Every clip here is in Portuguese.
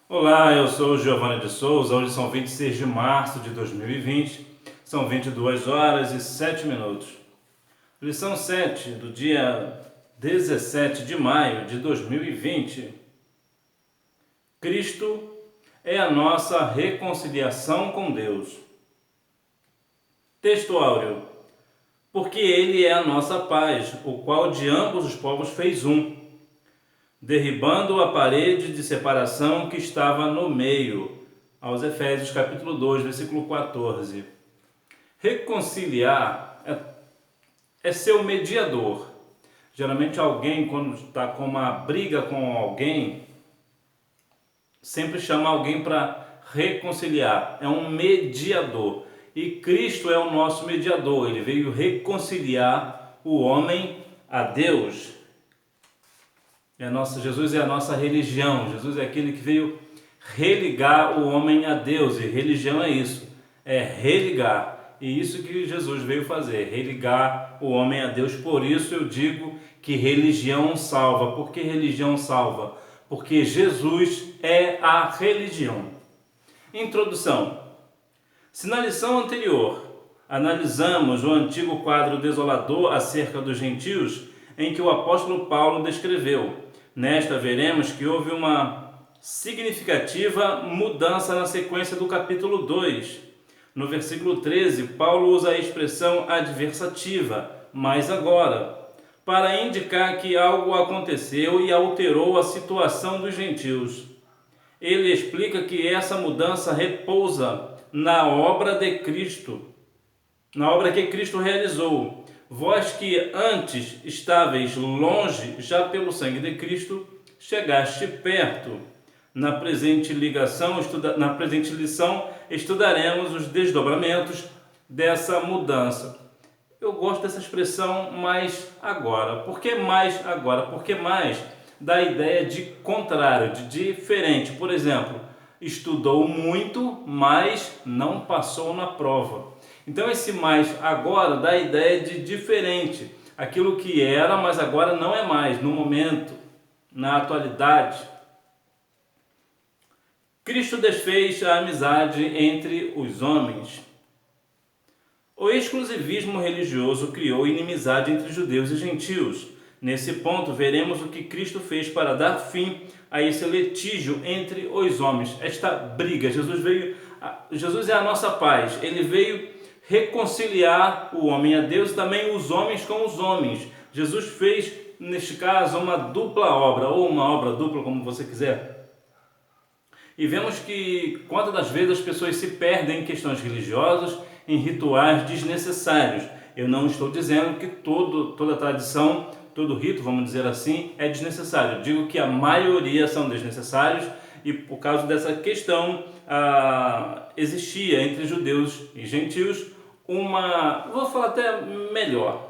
Olá, eu sou Giovanni de Souza. Hoje são 26 de março de 2020, são 22 horas e 7 minutos. Lição 7 do dia 17 de maio de 2020. Cristo é a nossa reconciliação com Deus. Texto áureo. Porque Ele é a nossa paz, o qual de ambos os povos fez um, derribando a parede de separação que estava no meio. Aos Efésios capítulo 2, versículo 14. Reconciliar é ser o mediador. Geralmente alguém, quando está com uma briga com alguém, sempre chama alguém para reconciliar. É um mediador. E Cristo é o nosso mediador. Ele veio reconciliar o homem a Deus. Jesus é a nossa religião. Jesus é aquele que veio religar o homem a Deus. E religião é isso. É religar. E isso que Jesus veio fazer. Religar o homem a Deus. Por isso eu digo que religião salva. Por que religião salva? Porque Jesus é a religião. Introdução. Se na lição anterior analisamos o antigo quadro desolador acerca dos gentios, em que o apóstolo Paulo descreveu, nesta veremos que houve uma significativa mudança na sequência do capítulo 2. No versículo 13, Paulo usa a expressão adversativa, mas agora, para indicar que algo aconteceu e alterou a situação dos gentios. Ele explica que essa mudança repousa na obra de Cristo, na obra que Cristo realizou. Vós que antes estáveis longe, já pelo sangue de Cristo chegaste perto. Na presente lição estudaremos os desdobramentos dessa mudança. Eu gosto dessa expressão mais agora. Por que mais agora? Porque mais dá a ideia de contrário, de diferente. Por exemplo, estudou muito, mas não passou na prova. Então esse mais agora dá a ideia de diferente. Aquilo que era, mas agora não é mais, no momento, na atualidade. Cristo desfez a amizade entre os homens. O exclusivismo religioso criou inimizade entre judeus e gentios. Nesse ponto, veremos o que Cristo fez para dar fim a esse litígio entre os homens, esta briga. Jesus é a nossa paz. Ele veio reconciliar o homem a Deus e também os homens com os homens. Jesus fez, neste caso, uma dupla obra, ou uma obra dupla, como você quiser. E vemos que, quantas das vezes, as pessoas se perdem em questões religiosas, em rituais desnecessários. Eu não estou dizendo que toda tradição, todo rito, vamos dizer assim, é desnecessário. Eu digo que a maioria são desnecessários e por causa dessa questão existia entre judeus e gentios vou falar até melhor,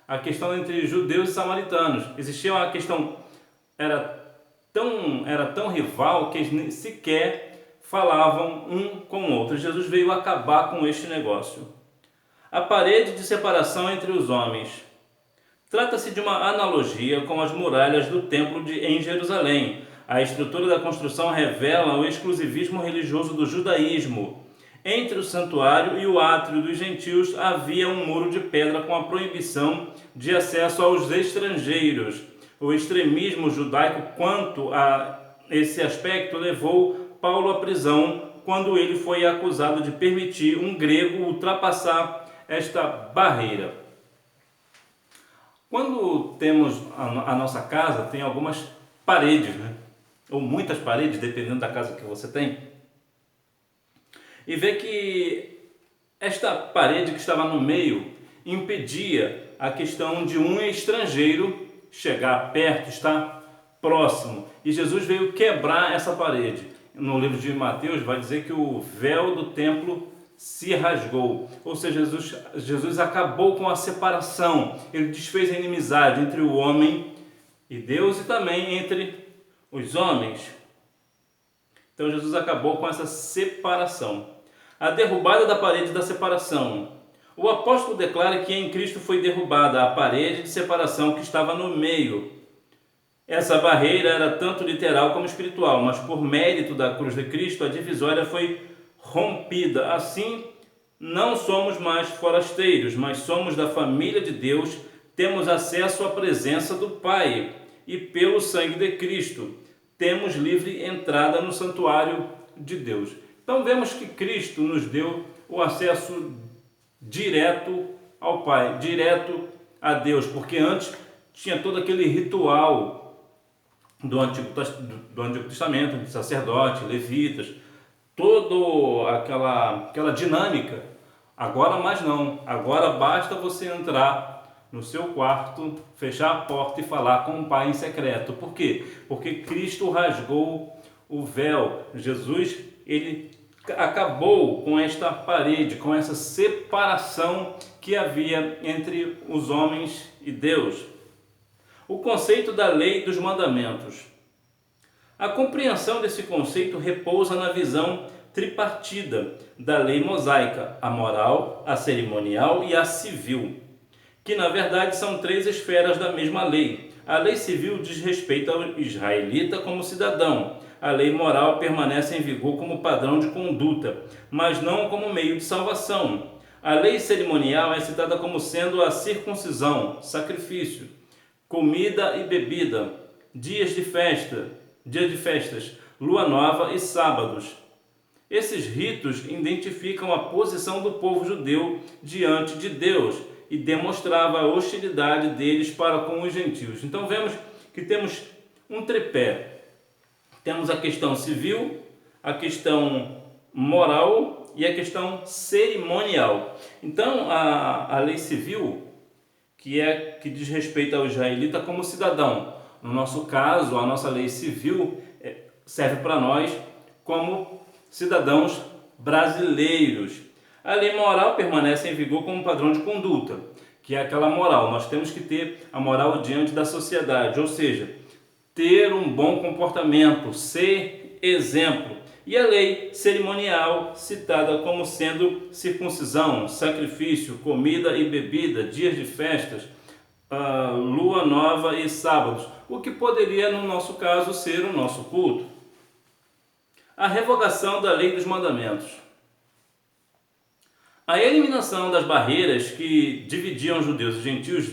a questão entre judeus e samaritanos. Existia uma questão, era tão rival que eles sequer falavam um com o outro. Jesus veio acabar com este negócio. A parede de separação entre os homens. Trata-se de uma analogia com as muralhas do templo em Jerusalém. A estrutura da construção revela o exclusivismo religioso do judaísmo. Entre o santuário e o átrio dos gentios havia um muro de pedra com a proibição de acesso aos estrangeiros. O extremismo judaico quanto a esse aspecto levou Paulo à prisão quando ele foi acusado de permitir um grego ultrapassar esta barreira. Quando temos a nossa casa, tem algumas paredes, né? Ou muitas paredes, dependendo da casa que você tem. E vê que esta parede que estava no meio impedia a questão de um estrangeiro chegar perto, estar próximo. E Jesus veio quebrar essa parede. No livro de Mateus vai dizer que o véu do templo se rasgou. Ou seja, Jesus acabou com a separação. Ele desfez a inimizade entre o homem e Deus e também entre os homens. Então Jesus acabou com essa separação. A derrubada da parede da separação. O apóstolo declara que em Cristo foi derrubada a parede de separação que estava no meio. Essa barreira era tanto literal como espiritual, mas por mérito da cruz de Cristo, a divisória foi rompida. Assim, não somos mais forasteiros, mas somos da família de Deus, temos acesso à presença do Pai e pelo sangue de Cristo temos livre entrada no santuário de Deus. Então vemos que Cristo nos deu o acesso direto ao Pai, direto a Deus, porque antes tinha todo aquele ritual do Antigo Testamento, de sacerdote, levitas, toda aquela dinâmica. Agora mais não, agora basta você entrar no seu quarto, fechar a porta e falar com o Pai em secreto. Por quê? Porque Cristo rasgou o véu. Jesus, ele acabou com esta parede, com essa separação que havia entre os homens e Deus. O conceito da lei dos mandamentos. A compreensão desse conceito repousa na visão tripartida da lei mosaica, a moral, a cerimonial e a civil, que na verdade são três esferas da mesma lei. A lei civil diz respeito ao israelita como cidadão. A lei moral permanece em vigor como padrão de conduta, mas não como meio de salvação. A lei cerimonial é citada como sendo a circuncisão, sacrifício, comida e bebida, dias de festas, lua nova e sábados. Esses ritos identificam a posição do povo judeu diante de Deus e demonstrava a hostilidade deles para com os gentios. Então vemos que temos um tripé. Temos a questão civil, a questão moral e a questão cerimonial. Então a lei civil, que diz respeito ao israelita como cidadão. No nosso caso, a nossa lei civil serve para nós como cidadãos brasileiros. A lei moral permanece em vigor como padrão de conduta, que é aquela moral. Nós temos que ter a moral diante da sociedade, ou seja, ter um bom comportamento, ser exemplo. E a lei cerimonial, citada como sendo circuncisão, sacrifício, comida e bebida, dias de festas, lua nova e sábados, o que poderia, no nosso caso, ser o nosso culto. A revogação da lei dos mandamentos. A eliminação das barreiras que dividiam judeus e gentios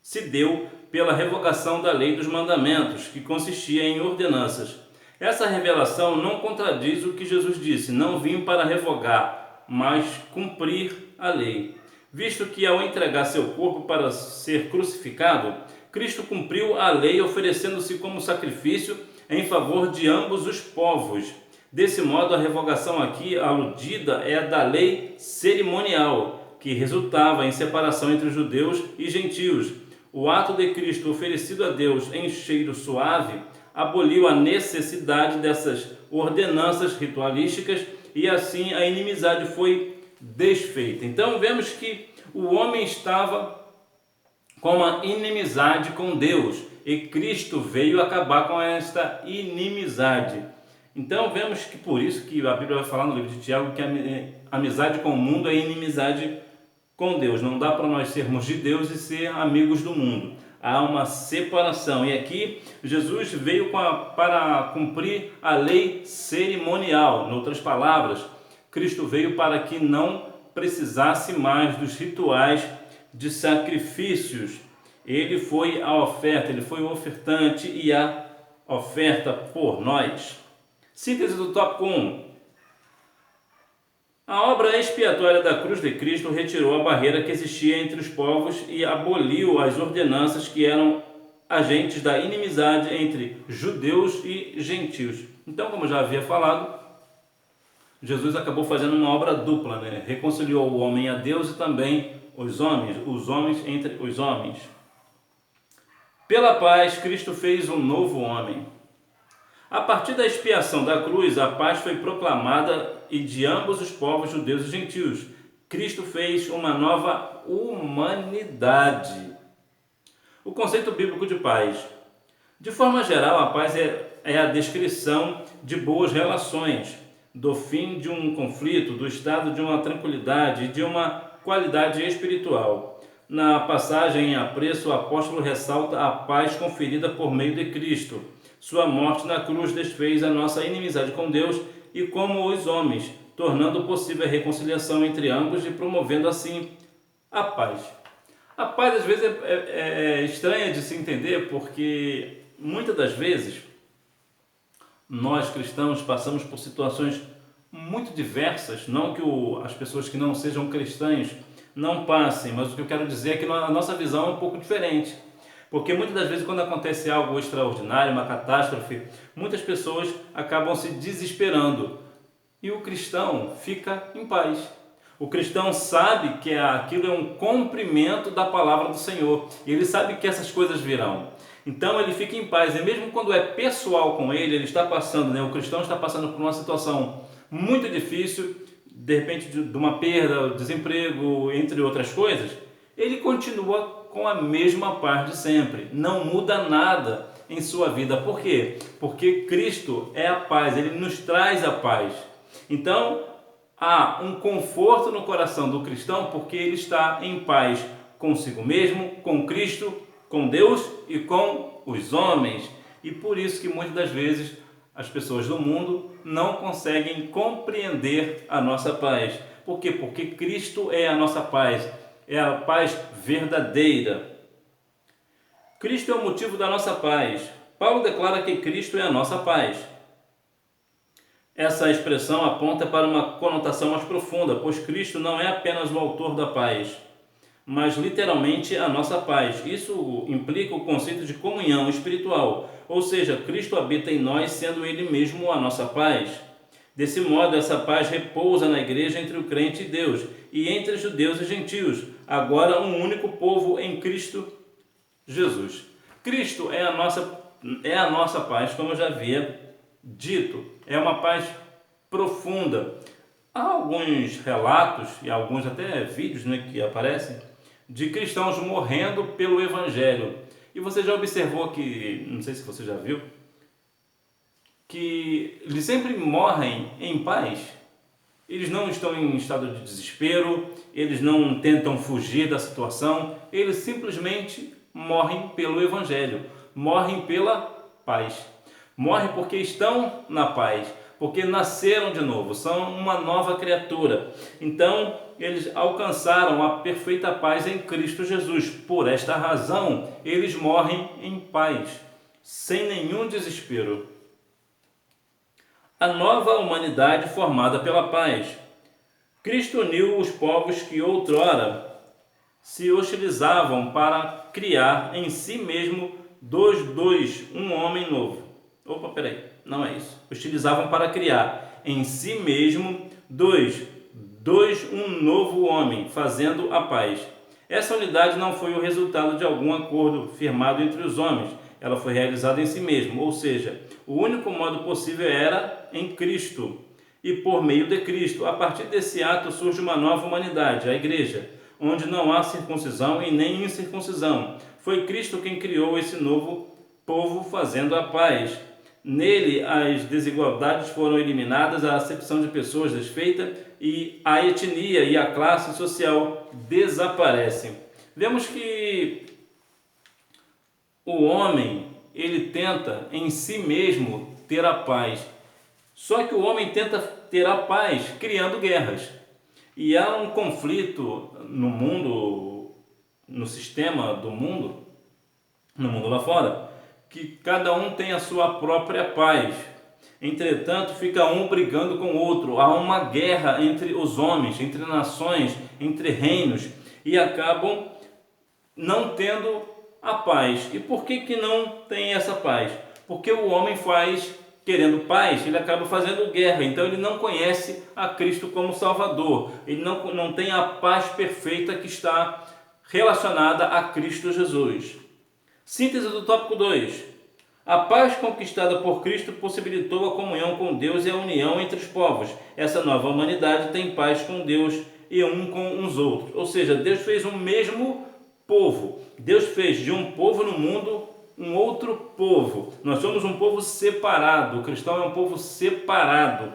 se deu pela revogação da lei dos mandamentos, que consistia em ordenanças. Essa revelação não contradiz o que Jesus disse: não vim para revogar, mas cumprir a lei. Visto que ao entregar seu corpo para ser crucificado, Cristo cumpriu a lei oferecendo-se como sacrifício em favor de ambos os povos. Desse modo, a revogação aqui aludida é a da lei cerimonial, que resultava em separação entre judeus e gentios. O ato de Cristo oferecido a Deus em cheiro suave aboliu a necessidade dessas ordenanças ritualísticas e assim a inimizade foi desfeita. Então vemos que o homem estava com uma inimizade com Deus e Cristo veio acabar com esta inimizade. Então vemos que por isso que a Bíblia vai falar no livro de Tiago que a amizade com o mundo é inimizade com Deus. Não dá para nós sermos de Deus e ser amigos do mundo. Há uma separação. E aqui Jesus veio para cumprir a lei cerimonial. Em outras palavras, Cristo veio para que não precisasse mais dos rituais de sacrifícios. Ele foi a oferta, ele foi o ofertante e a oferta por nós. Síntese do tópico 1. A obra expiatória da cruz de Cristo retirou a barreira que existia entre os povos e aboliu as ordenanças que eram agentes da inimizade entre judeus e gentios. Então, como já havia falado, Jesus acabou fazendo uma obra dupla, né? Reconciliou o homem a Deus e também os homens entre os homens. Pela paz, Cristo fez um novo homem. A partir da expiação da cruz, a paz foi proclamada e de ambos os povos, judeus e gentios. Cristo fez uma nova humanidade. O conceito bíblico de paz. De forma geral, a paz é a descrição de boas relações, do fim de um conflito, do estado de uma tranquilidade e de uma qualidade espiritual. Na passagem em apreço, o apóstolo ressalta a paz conferida por meio de Cristo. Sua morte na cruz desfez a nossa inimizade com Deus e como os homens, tornando possível a reconciliação entre ambos e promovendo assim a paz. A paz às vezes é estranha de se entender, porque muitas das vezes nós cristãos passamos por situações muito diversas, não que as pessoas que não sejam cristãs não passem, mas o que eu quero dizer é que a nossa visão é um pouco diferente. Porque muitas das vezes quando acontece algo extraordinário, uma catástrofe, muitas pessoas acabam se desesperando e o cristão fica em paz. O cristão sabe que aquilo é um cumprimento da palavra do Senhor e ele sabe que essas coisas virão. Então ele fica em paz, e mesmo quando é pessoal com ele está passando, o cristão está passando por uma situação muito difícil, de repente de uma perda, desemprego, entre outras coisas, ele continua com a mesma paz de sempre, não muda nada em sua vida. Por quê? Porque Cristo é a paz, ele nos traz a paz. Então há um conforto no coração do cristão porque ele está em paz consigo mesmo, com Cristo, com Deus e com os homens. E por isso que muitas das vezes as pessoas do mundo não conseguem compreender a nossa paz. Por quê? Porque Cristo é a nossa paz, é a paz verdadeira. Cristo é o motivo da nossa paz. Paulo declara que Cristo é a nossa paz. Essa expressão aponta para uma conotação mais profunda, pois Cristo não é apenas o autor da paz, mas literalmente a nossa paz. Isso implica o conceito de comunhão espiritual, ou seja, Cristo habita em nós, sendo Ele mesmo a nossa paz. Desse modo, essa paz repousa na igreja entre o crente e Deus, e entre judeus e gentios, agora um único povo em Cristo Jesus. Cristo é a nossa paz, como eu já havia dito, é uma paz profunda. Há alguns relatos e alguns até vídeos que aparecem de cristãos morrendo pelo Evangelho. E você já observou que, não sei se você já viu, que eles sempre morrem em paz. Eles não estão em estado de desespero, eles não tentam fugir da situação, eles simplesmente morrem pelo Evangelho, morrem pela paz. Morrem porque estão na paz, porque nasceram de novo, são uma nova criatura. Então, eles alcançaram a perfeita paz em Cristo Jesus. Por esta razão, eles morrem em paz, sem nenhum desespero. A nova humanidade formada pela paz. Cristo uniu os povos que outrora se hostilizavam para criar em si mesmo um homem novo. Não é isso. Hostilizavam para criar em si mesmo um novo homem, fazendo a paz. Essa unidade não foi o resultado de algum acordo firmado entre os homens, ela foi realizada em si mesmo, ou seja, o único modo possível era em Cristo e por meio de Cristo. A partir desse ato surge uma nova humanidade, a igreja, onde não há circuncisão e nem incircuncisão. Foi Cristo quem criou esse novo povo fazendo a paz. Nele as desigualdades foram eliminadas, a acepção de pessoas desfeita e a etnia e a classe social desaparecem. Vemos que o homem, ele tenta em si mesmo ter a paz. Só que o homem tenta ter a paz criando guerras. E há um conflito no mundo, no sistema do mundo, no mundo lá fora, que cada um tem a sua própria paz. Entretanto, fica um brigando com o outro. Há uma guerra entre os homens, entre nações, entre reinos, e acabam não tendo a paz. E por que não tem essa paz? Porque o homem querendo paz, ele acaba fazendo guerra. Então ele não conhece a Cristo como Salvador. Ele não tem a paz perfeita que está relacionada a Cristo Jesus. Síntese do tópico 2. A paz conquistada por Cristo possibilitou a comunhão com Deus e a união entre os povos. Essa nova humanidade tem paz com Deus e um com os outros. Ou seja, Deus fez um mesmo povo. Deus fez de um povo no mundo um outro povo. Nós somos um povo separado. O cristão é um povo separado.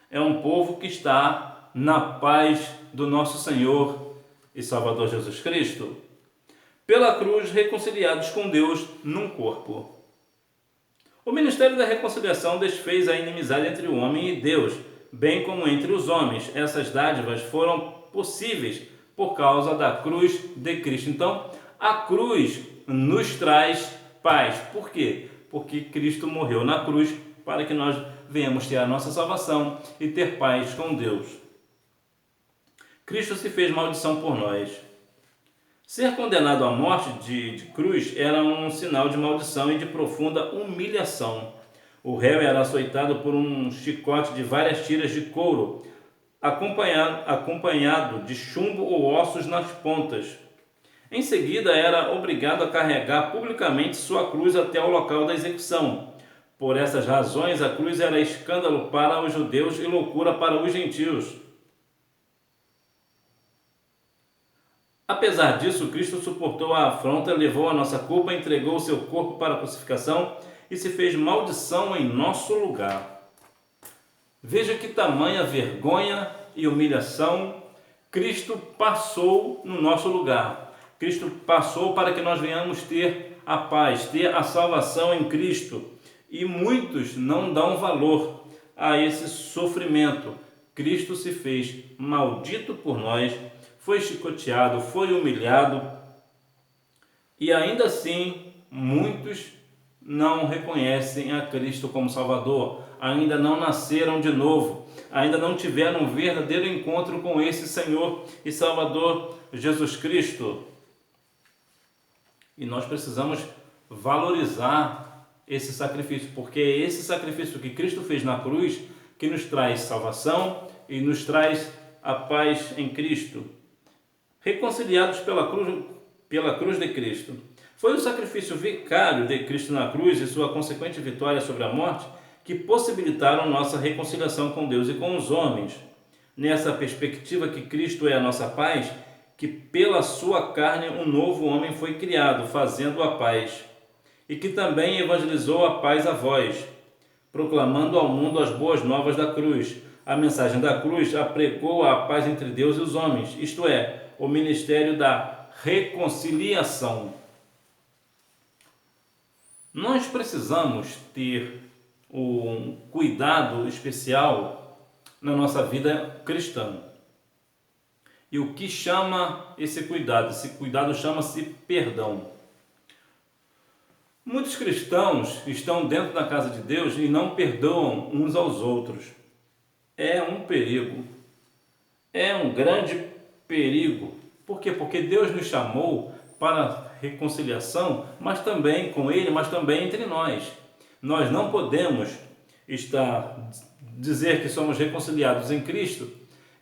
É um povo que está na paz do nosso Senhor e Salvador Jesus Cristo? Pela cruz, reconciliados com Deus num corpo. O ministério da reconciliação desfez a inimizade entre o homem e Deus, bem como entre os homens. Essas dádivas foram possíveis por causa da cruz de Cristo. Então, a cruz nos traz paz. Por quê? Porque Cristo morreu na cruz para que nós venhamos ter a nossa salvação e ter paz com Deus. Cristo se fez maldição por nós. Ser condenado à morte de cruz era um sinal de maldição e de profunda humilhação. O réu era açoitado por um chicote de várias tiras de couro, acompanhado de chumbo ou ossos nas pontas. Em seguida, era obrigado a carregar publicamente sua cruz até o local da execução. Por essas razões, a cruz era escândalo para os judeus e loucura para os gentios. Apesar disso, Cristo suportou a afronta, levou a nossa culpa, entregou o seu corpo para a crucificação e se fez maldição em nosso lugar. Veja que tamanha vergonha e humilhação Cristo passou no nosso lugar. Cristo passou para que nós venhamos ter a paz, ter a salvação em Cristo. E muitos não dão valor a esse sofrimento. Cristo se fez maldito por nós, foi chicoteado, foi humilhado, e ainda assim muitos não reconhecem a Cristo como Salvador, ainda não nasceram de novo, ainda não tiveram um verdadeiro encontro com esse Senhor e Salvador Jesus Cristo. E nós precisamos valorizar esse sacrifício, porque é esse sacrifício que Cristo fez na cruz que nos traz salvação e nos traz a paz em Cristo. Reconciliados pela cruz de Cristo. Foi o sacrifício vicário de Cristo na cruz e sua consequente vitória sobre a morte que possibilitaram nossa reconciliação com Deus e com os homens. Nessa perspectiva que Cristo é a nossa paz, que pela sua carne um novo homem foi criado, fazendo a paz, e que também evangelizou a paz a vós, proclamando ao mundo as boas novas da cruz. A mensagem da cruz apregou a paz entre Deus e os homens, isto é, o ministério da reconciliação. Nós precisamos ter um cuidado especial na nossa vida cristã. E o que chama esse cuidado? Esse cuidado chama-se perdão. Muitos cristãos estão dentro da casa de Deus e não perdoam uns aos outros. É um perigo. É um grande perigo. Por quê? Porque Deus nos chamou para reconciliação, mas também com Ele, mas também entre nós. Nós não podemos dizer que somos reconciliados em Cristo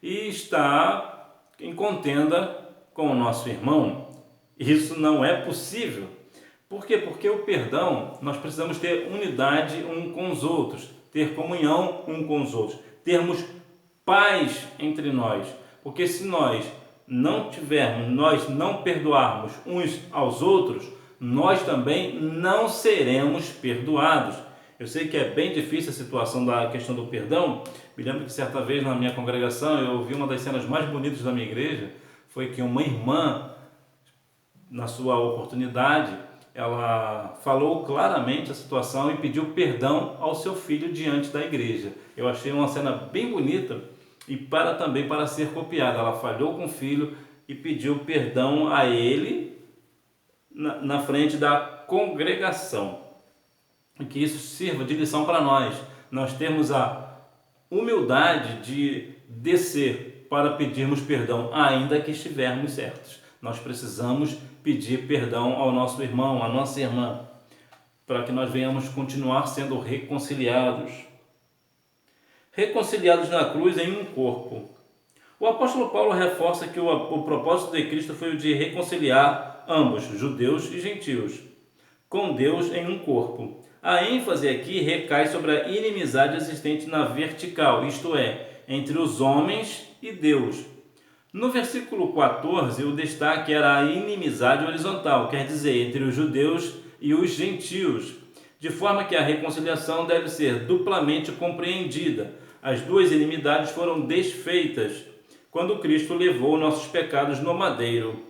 e estar em contenda com o nosso irmão. Isso não é possível. Por quê? Porque o perdão, nós precisamos ter unidade um com os outros, ter comunhão um com os outros, termos paz entre nós. Porque se nós não perdoarmos uns aos outros, nós também não seremos perdoados. Eu sei que é bem difícil a situação da questão do perdão. Me lembro que certa vez na minha congregação eu vi uma das cenas mais bonitas da minha igreja, foi que uma irmã, na sua oportunidade, ela falou claramente a situação e pediu perdão ao seu filho diante da igreja. Eu achei uma cena bem bonita e também para ser copiada. Ela falhou com o filho e pediu perdão a ele na frente da congregação. E que isso sirva de lição para nós. Nós temos a humildade de descer para pedirmos perdão, ainda que estivermos certos. Nós precisamos pedir perdão ao nosso irmão, à nossa irmã, para que nós venhamos continuar sendo reconciliados. Reconciliados na cruz em um corpo. O apóstolo Paulo reforça que o propósito de Cristo foi o de reconciliar ambos, judeus e gentios, com Deus em um corpo. A ênfase aqui recai sobre a inimizade existente na vertical, isto é, entre os homens e Deus. No versículo 14, o destaque era a inimizade horizontal, quer dizer, entre os judeus e os gentios, de forma que a reconciliação deve ser duplamente compreendida. As duas inimidades foram desfeitas quando Cristo levou nossos pecados no madeiro.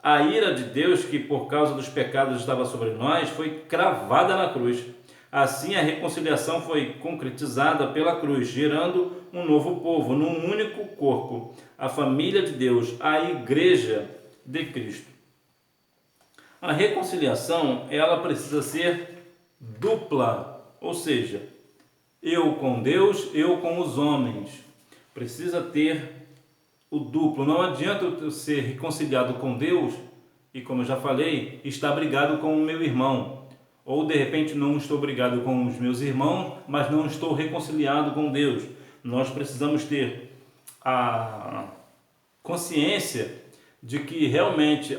A ira de Deus, que por causa dos pecados estava sobre nós, foi cravada na cruz. Assim, a reconciliação foi concretizada pela cruz, gerando um novo povo, num único corpo, a família de Deus, a Igreja de Cristo. A reconciliação, ela precisa ser dupla, ou seja, eu com Deus, eu com os homens. Precisa ter o duplo. Não adianta eu ser reconciliado com Deus e, como eu já falei, estar brigado com o meu irmão. Ou de repente não estou brigado com os meus irmãos, mas não estou reconciliado com Deus. Nós precisamos ter a consciência de que realmente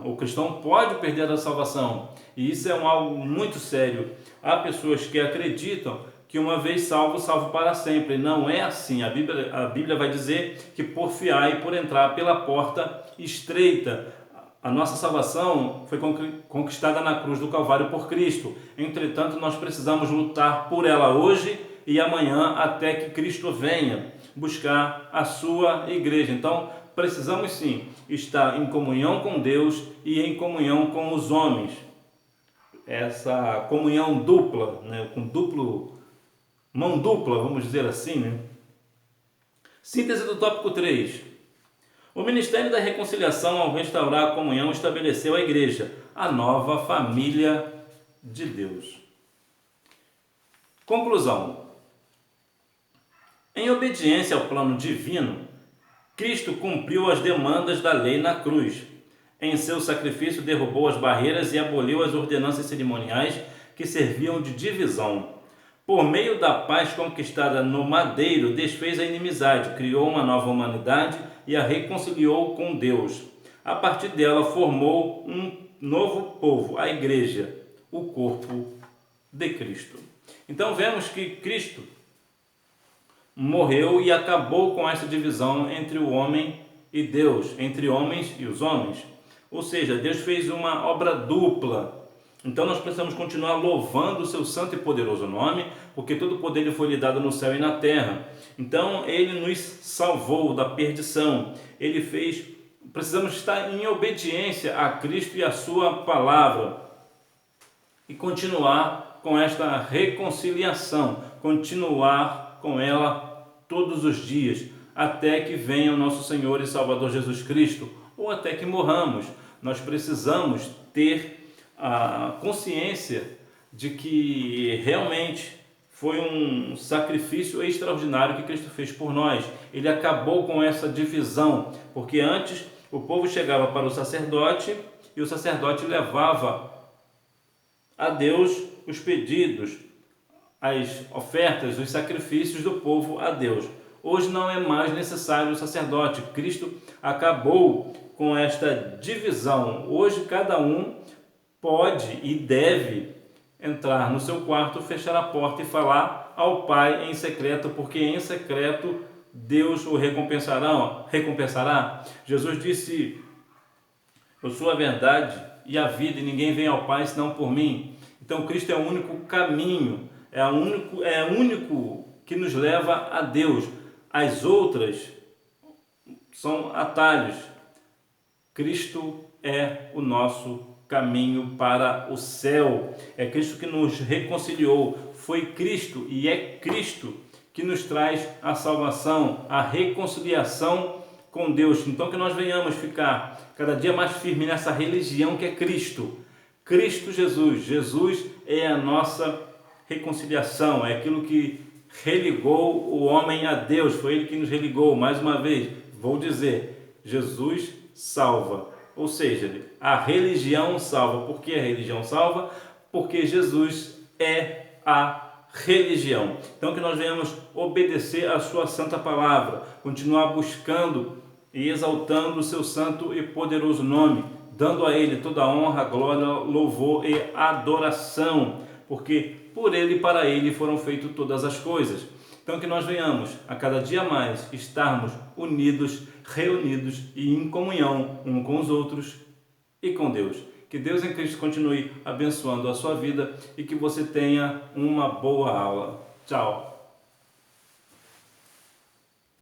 o cristão pode perder a salvação. E isso é algo muito sério. Há pessoas que acreditam que uma vez salvo, salvo para sempre. Não é assim. A Bíblia vai dizer que por fiar e por entrar pela porta estreita. A nossa salvação foi conquistada na cruz do Calvário por Cristo. Entretanto, nós precisamos lutar por ela hoje e amanhã até que Cristo venha buscar a sua igreja. Então, precisamos sim estar em comunhão com Deus e em comunhão com os homens. Essa comunhão dupla, né? Mão dupla, vamos dizer assim, né? Síntese do tópico 3. O Ministério da Reconciliação, ao restaurar a comunhão, estabeleceu a Igreja, a nova família de Deus. Conclusão. Em obediência ao plano divino, Cristo cumpriu as demandas da lei na cruz. Em seu sacrifício, derrubou as barreiras e aboliu as ordenanças cerimoniais que serviam de divisão. Por meio da paz conquistada no madeiro, desfez a inimizade, criou uma nova humanidade e a reconciliou com Deus. A partir dela, formou um novo povo, a Igreja, o corpo de Cristo. Então, vemos que Cristo morreu e acabou com essa divisão entre o homem e Deus, entre homens e os homens. Ou seja, Deus fez uma obra dupla. Então nós precisamos continuar louvando o seu santo e poderoso nome, porque todo o poder lhe foi lhe dado no céu e na terra. Então ele nos salvou da perdição. Precisamos estar em obediência a Cristo e a sua palavra. E continuar com esta reconciliação, continuar com ela todos os dias, até que venha o nosso Senhor e Salvador Jesus Cristo, ou até que morramos. Nós precisamos ter a consciência de que realmente foi um sacrifício extraordinário que Cristo fez por nós. Ele acabou com essa divisão, porque antes o povo chegava para o sacerdote e o sacerdote levava a Deus os pedidos, as ofertas, os sacrifícios do povo a Deus. Hoje não é mais necessário o sacerdote. Cristo acabou com esta divisão. Hoje cada um pode e deve entrar no seu quarto, fechar a porta e falar ao Pai em secreto, porque em secreto Deus o recompensará. Jesus disse: eu sou a verdade e a vida, e ninguém vem ao Pai senão por mim. Então Cristo é o único caminho, é o único que nos leva a Deus. As outras são atalhos. Cristo é o nosso caminho para o céu. É Cristo que nos reconciliou. Foi Cristo e é Cristo que nos traz a salvação, a reconciliação com Deus. Então que nós venhamos ficar cada dia mais firme nessa religião que é Cristo. Cristo Jesus. Jesus é a nossa reconciliação, é aquilo que religou o homem a Deus. Foi Ele que nos religou. Mais uma vez, vou dizer, Jesus salva. Ou seja, a religião salva. Por que a religião salva? Porque Jesus é a religião. Então que nós venhamos obedecer a sua santa palavra, continuar buscando e exaltando o seu santo e poderoso nome, dando a Ele toda a honra, glória, louvor e adoração, porque por Ele e para Ele foram feitas todas as coisas. Então que nós venhamos a cada dia mais estarmos unidos, reunidos e em comunhão um com os outros e com Deus. Que Deus em Cristo continue abençoando a sua vida e que você tenha uma boa aula. Tchau!